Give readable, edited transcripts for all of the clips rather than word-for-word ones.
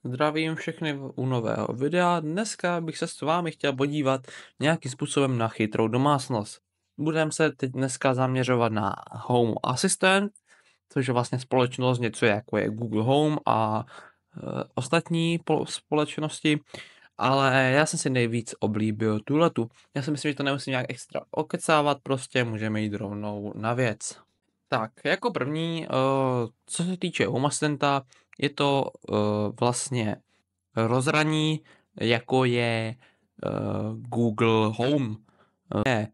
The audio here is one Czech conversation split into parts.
Zdravím všechny u nového videa. Dneska bych se s vámi chtěl podívat nějakým způsobem na chytrou domácnost. Budeme se teď dneska zaměřovat na Home Assistant, což je vlastně společnost něco jako je Google Home a ostatní společnosti, ale já jsem si nejvíc oblíbil tuhletu. Já si myslím, že to nemusím nějak extra okecávat, prostě můžeme jít rovnou na věc. Tak, jako první, co se týče Home Assistanta, je to vlastně rozhraní, jako je Google Home. Je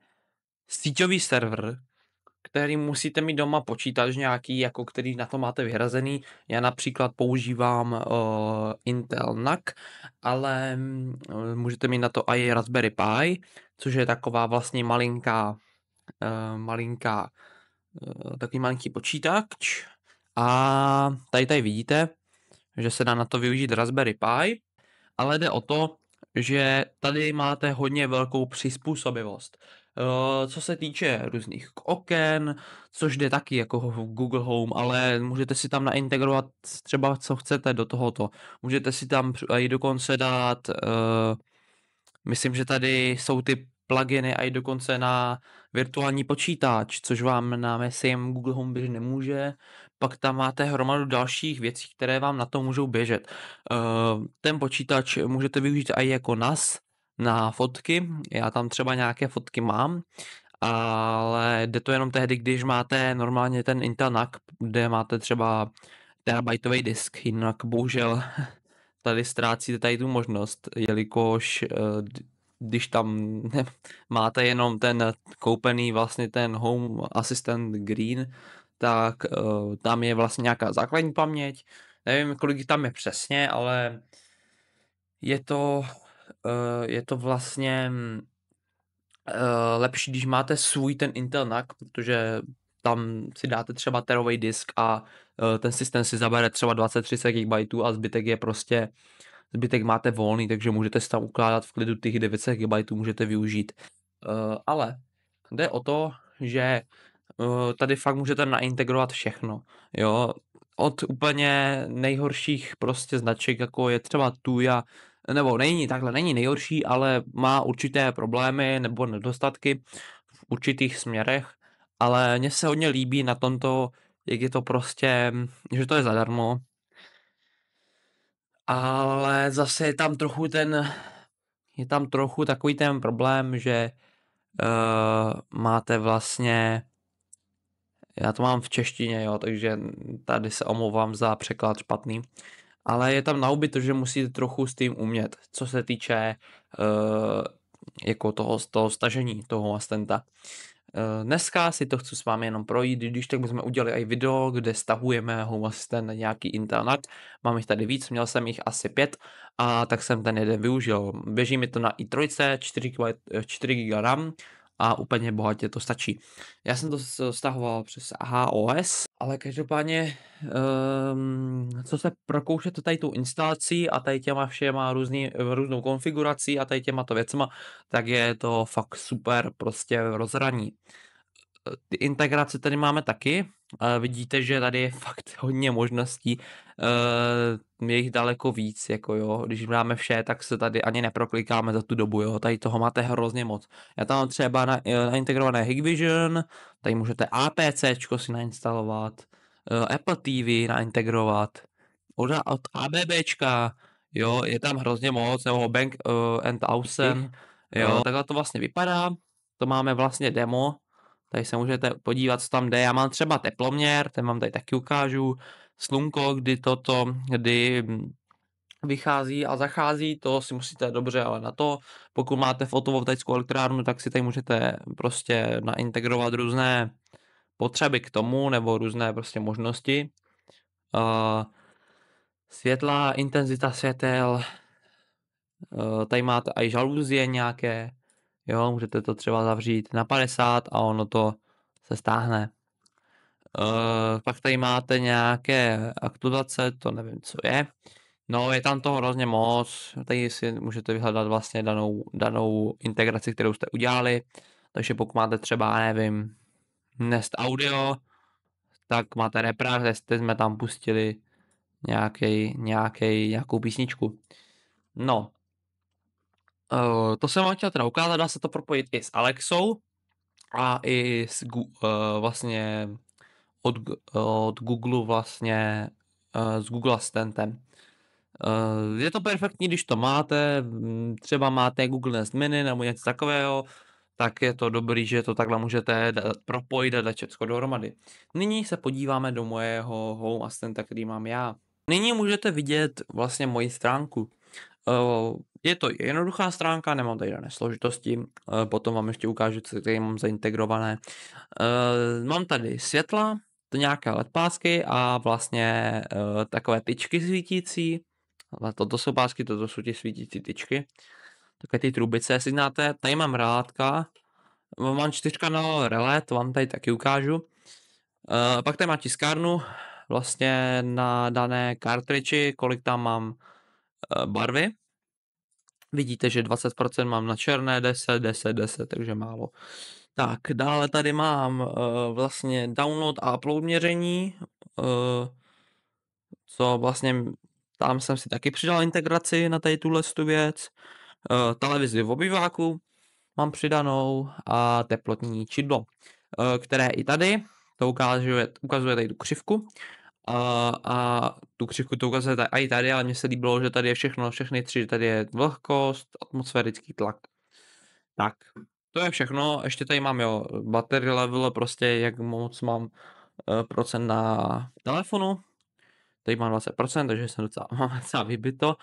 síťový server, který musíte mít doma počítač nějaký, jako který na to máte vyhrazený. Já například používám Intel NUC, ale můžete mít na to i Raspberry Pi, což je taková vlastně malinká takový malinký počítač. A tady vidíte, že se dá na to využít Raspberry Pi, ale jde o to, že tady máte hodně velkou přizpůsobivost. Co se týče různých oken, což jde taky jako v Google Home, ale můžete si tam naintegrovat třeba co chcete do tohoto. Můžete si tam i dokonce dát, myslím, že tady jsou ty pluginy i dokonce na virtuální počítač, což vám na MSIM Google Home běžet nemůže. Pak tam máte hromadu dalších věcí, které vám na to můžou běžet. Ten počítač můžete využít i jako NAS na fotky. Já tam třeba nějaké fotky mám, ale jde to jenom tehdy, když máte normálně ten Intel NUC, kde máte třeba terabajtový disk, jinak bohužel tady ztrácíte tady tu možnost, jelikož když tam máte jenom ten koupený vlastně ten Home Assistant Green, tak tam je vlastně nějaká základní paměť. Nevím, kolik tam je přesně, ale je to vlastně lepší, když máte svůj ten Intel NUC, protože tam si dáte třeba terový disk a ten systém si zabere třeba 20-30 GB a zbytek máte volný, takže můžete si tam ukládat v klidu těch 900 GB můžete využít. Ale jde o to, že tady fakt můžete naintegrovat všechno, jo. Od úplně nejhorších prostě značek, jako je třeba Tuya, nebo není nejhorší, ale má určité problémy nebo nedostatky v určitých směrech, ale mně se hodně líbí na tomto, jak je to prostě, že to je zadarmo, ale zase je tam trochu takový ten problém, že máte vlastně, já to mám v češtině, jo, takže tady se omlouvám za překlad špatný, ale je tam na huby to, že musíte trochu s tím umět, co se týče jako toho stažení toho asistenta. Dneska si to chci s vámi jenom projít, když tak bychom udělali i video, kde stahujeme Home Assistant na nějaký Intel NUC. Mám jich tady víc, měl jsem jich asi 5 a tak jsem ten jeden využil. Běží mi to na i3, 4 GB RAM a úplně bohatě to stačí. Já jsem to stahoval přes HOS, ale každopádně, co se prokoušete tady tu instalací a tady těma všema různou konfigurací a tady těma to věcma, tak je to fakt super prostě rozhraní. Ty integrace tady máme taky. Vidíte, že tady je fakt hodně možností. Je jich daleko víc, jako jo. Když dáme vše, tak se tady ani neproklikáme za tu dobu, jo. Tady toho máte hrozně moc. Já tam mám třeba naintegrované Hikvision, tady můžete APCčko si nainstalovat, Apple TV naintegrovat, od ABBčka, jo, je tam hrozně moc, nebo Bank Olufsen, jo, takhle to vlastně vypadá. To máme vlastně demo, tady se můžete podívat, co tam jde. Já mám třeba teploměr, ten vám tady taky ukážu. Slunko, kdy vychází a zachází, to si musíte dobře ale na to. Pokud máte fotovoltaickou elektrárnu, tak si tady můžete prostě naintegrovat různé potřeby k tomu, nebo různé prostě možnosti. Světla, intenzita světel, tady máte i žaluzie nějaké, jo, můžete to třeba zavřít na 50 a ono to se stáhne. Pak tady máte nějaké aktualizace, to nevím, co je. No, je tam toho hrozně moc, tady si můžete vyhledat vlastně danou integraci, kterou jste udělali. Takže pokud máte třeba, nevím, Nest Audio, tak máte Reprar, jsme tam pustili nějakou písničku. No, to jsem vám chtěl teda ukázat, dá se to propojit i s Alexou a i s vlastně od Google vlastně, s Google Asistentem. Je to perfektní, když to máte, třeba máte Google Nest Mini nebo něco takového, tak je to dobrý, že to takhle můžete propojit a dát všechno dohromady. Nyní se podíváme do mojeho Home Asistenta, který mám já. Nyní můžete vidět vlastně moji stránku. Je to jednoduchá stránka, nemám tady žádné složitosti, potom vám ještě ukážu, co tady mám zaintegrované. Mám tady světla, to nějaké LED pásky a vlastně takové tyčky svítící. Toto jsou pásky, toto jsou ty svítící tyčky. Takové ty trubice, jestli znáte. Tady mám relátka, mám 4 relé, to vám tady taky ukážu. Pak tady mám tiskárnu, vlastně na dané kartridži, kolik tam mám barvy. Vidíte, že 20% mám na černé, 10, takže málo. Tak, dále tady mám vlastně download a upload měření, co vlastně tam jsem si taky přidal integraci na tady tuhle věc. Televizi v obyváku mám přidanou a teplotní čidlo, které i tady to ukazuje tady tu křivku. A tu křivku to ukazuje i tady, ale mně se líbilo, že tady je všechny tři, tady je vlhkost, atmosférický tlak. Tak, to je všechno, ještě tady mám battery level, prostě jak moc mám procent na telefonu. Tady mám 20%, takže jsem docela vybito.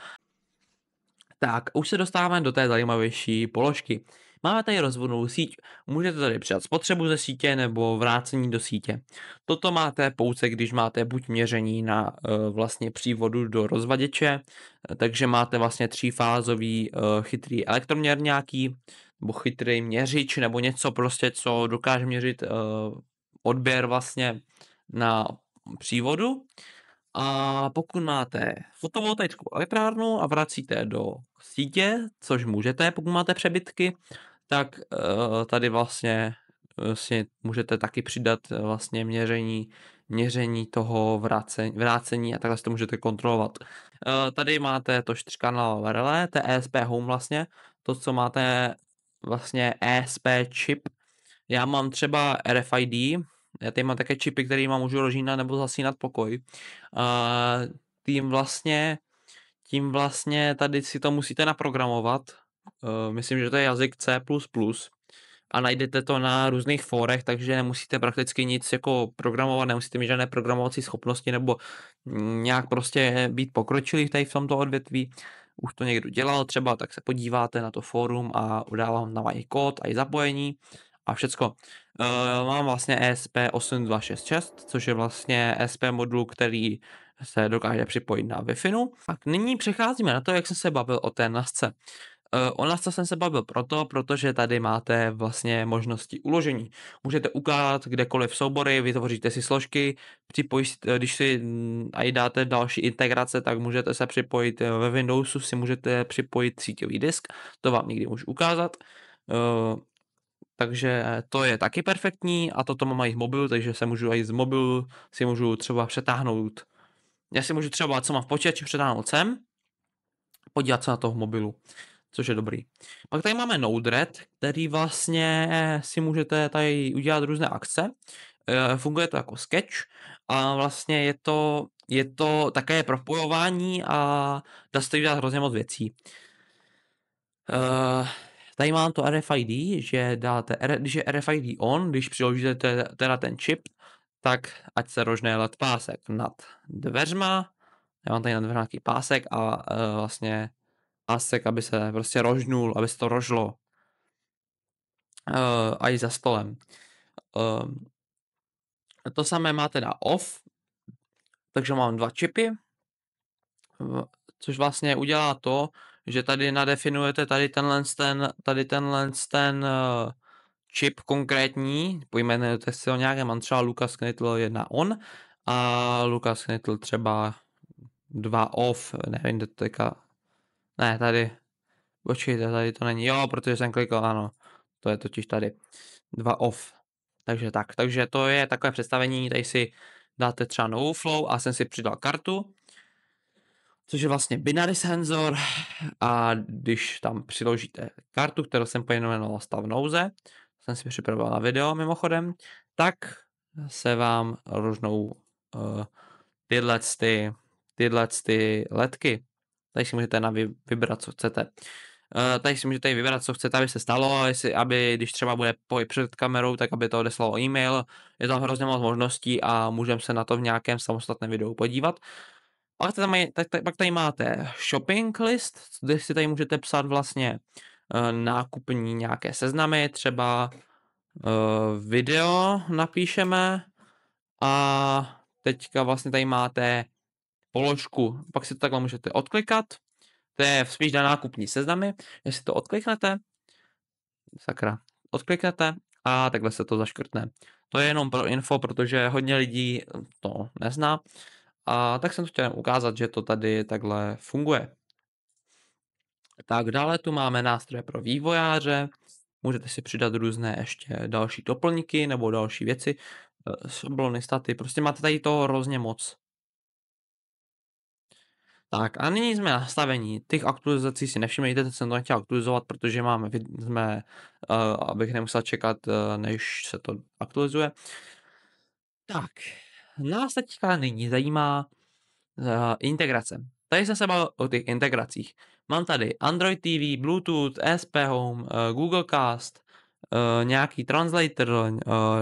Tak, už se dostáváme do té zajímavější položky. Máme tady rozvodnou síť, můžete tady přidat spotřebu ze sítě nebo vrácení do sítě. Toto máte pouze, když máte buď měření na vlastně přívodu do rozvaděče, takže máte vlastně třífázový chytrý elektroměr nějaký, nebo chytrý měřič, nebo něco prostě, co dokáže měřit odběr vlastně na přívodu. A pokud máte fotovoltaickou elektrárnu a vracíte do sítě, což můžete, pokud máte přebytky, tak tady vlastně si můžete taky přidat vlastně měření toho vrácení a takhle si to můžete kontrolovat. Tady máte to 4kanálové relé, to je ESP Home vlastně, to, co máte vlastně ESP čip. Já mám třeba RFID, já tady mám také čipy, které mám můžu rozžínat nebo zasínat pokoj. Tím vlastně tady si to musíte naprogramovat. Myslím, že to je jazyk C++ a najdete to na různých fórech, takže nemusíte prakticky nic jako programovat, nemusíte mít žádné programovací schopnosti nebo nějak prostě být pokročilý tady v tomto odvětví. Už to někdo dělal třeba, tak se podíváte na to fórum a udávám tam i kód, a i zapojení a všecko. Mám vlastně ESP8266, což je vlastně ESP modul, který se dokáže připojit na Wi-Fi. Tak nyní přecházíme na to, jak jsem se bavil o té NASce. O NASce jsem se bavil protože tady máte vlastně možnosti uložení. Můžete ukládat kdekoliv soubory, vytvoříte si složky, když si i dáte další integrace, tak můžete se připojit ve Windowsu, si můžete připojit síťový disk, to vám někdy můžu ukázat. Takže to je taky perfektní a toto mám i z mobilu, takže se můžu i z mobilu si můžu třeba přetáhnout. Já si můžu třeba, co mám v počítači, přetáhnout sem, podívat se na to v mobilu, což je dobrý. Pak tady máme Node-RED, který vlastně si můžete tady udělat různé akce. Funguje to jako sketch a vlastně je to také propojování a dá se to udělat hrozně moc věcí. Tady mám to RFID, že dáte, když je RFID on, když přiložíte teda ten čip, tak ať se rožne LED pásek nad dveřma, já mám tady nad dveřma nějaký pásek a vlastně pásek, aby se prostě rožnul, aby se to rožlo a i za stolem. To samé má teda off, takže mám 2 čipy, což vlastně udělá to, že tady nadefinujete tady tenhle čip konkrétní, pojmenujete si ho nějaké, mám třeba Lucas Knittel 1 on a Lucas Knittel třeba 2 off, nevím, kde to teďka, ne, tady, počkejte, tady to není, jo, protože jsem klikl, ano, to je totiž tady, 2 off, takže to je takové představení, tady si dáte třeba novou flow a jsem si přidal kartu, což je vlastně binary senzor, a když tam přiložíte kartu, kterou jsem pojmenoval stav nouze, jsem si připravil na video mimochodem, tak se vám rožnou tyhle ledky. Tady si můžete vybrat, co chcete. Tady si můžete vybrat, co chcete, aby se stalo, aby když třeba bude pohyb před kamerou, tak aby to odeslalo e-mail. Je tam hrozně moc možností a můžeme se na to v nějakém samostatném videu podívat. Pak tady máte shopping list, kde si tady můžete psát vlastně nákupní nějaké seznamy, třeba video napíšeme a teďka vlastně tady máte položku, pak si to takhle můžete odklikat, to je spíš na nákupní seznamy, jestli to odkliknete, odkliknete a takhle se to zaškrtne. To je jenom pro info, protože hodně lidí to nezná, a tak jsem to chtěl ukázat, že to tady takhle funguje. Tak dále tu máme nástroje pro vývojáře, můžete si přidat různé ještě další doplňky nebo další věci, šablony, staty, prostě máte tady toho hrozně moc. Tak a nyní jsme nastavení. Těch aktualizací si nevšimněte, teď jsem to nechtěl aktualizovat, protože abych nemusel čekat, než se to aktualizuje. Tak, nás teďka nyní zajímá integrace. Tady jsem se bavil o těch integracích. Mám tady Android TV, Bluetooth, ESP Home, Google Cast, nějaký translator,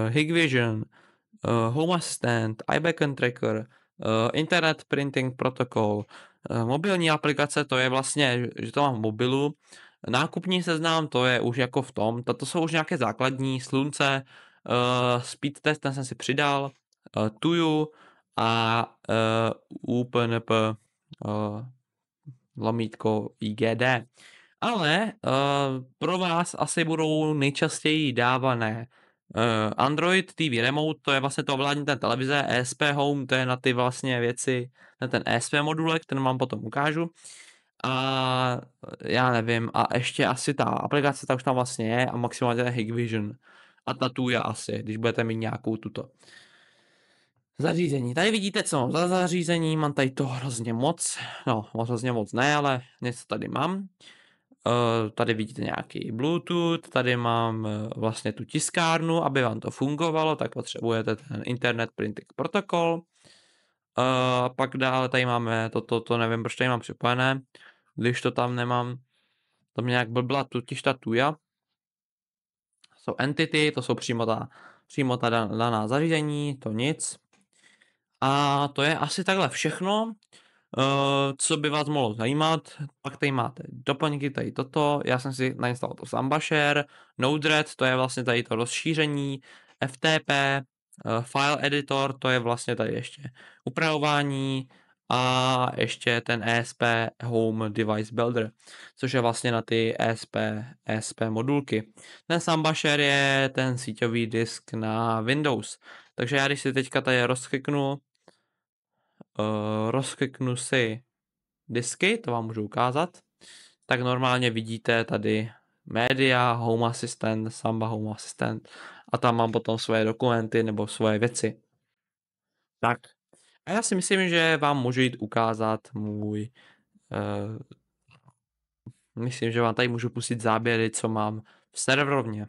Hikvision, Home Assistant, iBeacon Tracker, Internet Printing Protocol, mobilní aplikace, to je vlastně, že to mám v mobilu, nákupní seznam, to je už jako v tom, toto jsou už nějaké základní, slunce, speed test, ten jsem si přidal, Tuju a UPnP lomítko IGD. Ale pro vás asi budou nejčastěji dávané Android TV Remote, to je vlastně to ovládání té televize, ESP Home, to je na ty vlastně věci, na ten ESP modulek, ten vám potom ukážu. A já nevím, a ještě asi ta aplikace, ta už tam vlastně je, a maximálně ten Hikvision. A ta Tuya asi, když budete mít nějakou tuto. Zařízení. Tady vidíte, co mám za zařízení, mám tady to hrozně moc, no hrozně moc ne, ale něco tady mám. Tady vidíte nějaký Bluetooth, tady mám vlastně tu tiskárnu, aby vám to fungovalo, tak potřebujete ten Internet Printing Protocol. Pak dále tady máme to nevím, proč tady mám připojené, když to tam nemám, to mě nějak blbla totiž ta Tuya. Jsou entity, to jsou přímo ta daná zařízení, to nic. A to je asi takhle všechno, co by vás mohlo zajímat. Pak tady máte doplňky, tady toto, já jsem si nainstaloval to Samba.share, Node-RED, to je vlastně tady to rozšíření, FTP, File Editor, to je vlastně tady ještě upravování, a ještě ten ESP Home Device Builder, což je vlastně na ty ESP modulky. Ten Samba.share je ten síťový disk na Windows. Takže já když si teďka tady rozkliknu si disky, to vám můžu ukázat, tak normálně vidíte tady Media, Home Assistant, Samba Home Assistant, a tam mám potom svoje dokumenty nebo svoje věci. Tak. A já si myslím, že vám můžu jít ukázat myslím, že vám tady můžu pustit záběry, co mám v serverovně.